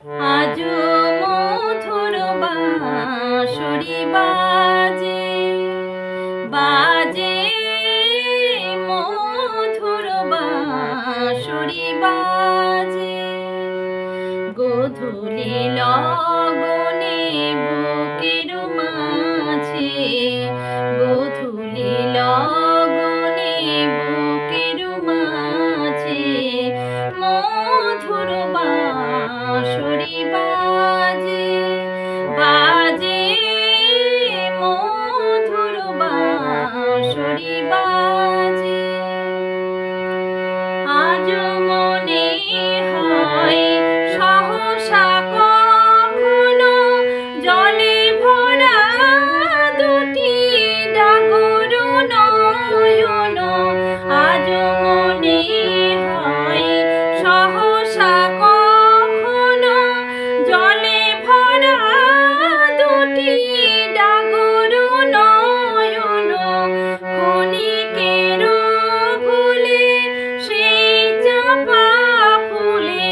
আজো মধুর বাঁশরি বাজে, বাজে মধুর বাঁশরি বাজে। গোধূলি লগনে বুকের মাঝে, গোধূলি লগনে বুকের মাঝে মধুর বাঁশরি বাজে, বাজে মধুর বাঁশরি বাজে। আজ মনে হয় সহসা কখনো জলে ভরা দুটি ডাগর নয়ন। আজ মনে হয় সহসা কখনো জলে ভরা দুটি ডাগর নয়ন। ক্ষণিকের ভুলে সেই চাপা ফুলে,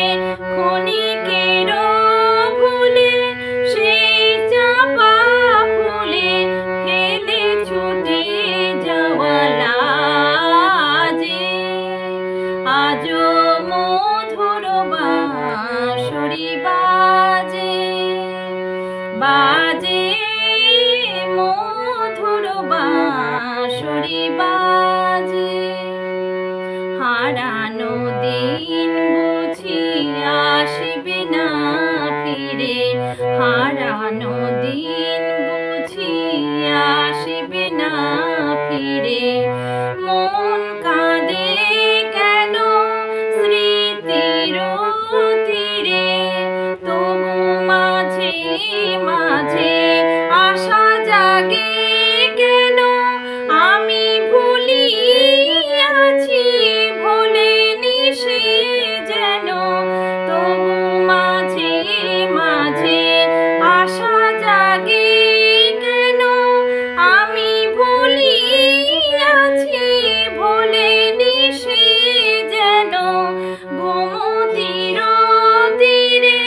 ক্ষণিকের ভুলে সেই চাপা ফুলে ফেলে ছুটে যাওয়া লাজে। আজো মধুর বাঁশরি বাজে, বাজে মধুর বাঁশরি বাজে। হারানো দিন বুঝি আসবে না ফিরে, হারানো দিন বুঝি আসবে না ফিরে। মন কাঁদে কেন স্মৃতির তীরে, তবু মাঝে মাঝে আশা জাগে কেন। আমি ভুলিয়াছি ভোলেনি সে যেন, তবু মাঝে মাঝে আশা জাগে কেন। আমি ভুলিয়াছি ভোলেনি সে যেন। গোমতীর তীরে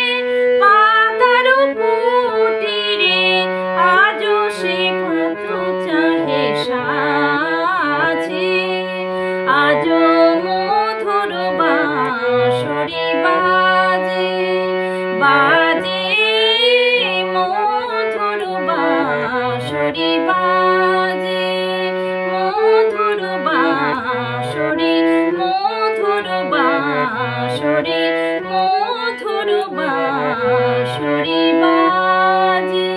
পাতার কুটিরে আজও সে পথ চাহে সাজে। আজো মধুর বাঁশরি বাজে, বাজে মধুর বাঁশরি বাজে, মধুর বাঁশরি, মধুর বাঁশরি, মধুর বাঁশরি বাজে।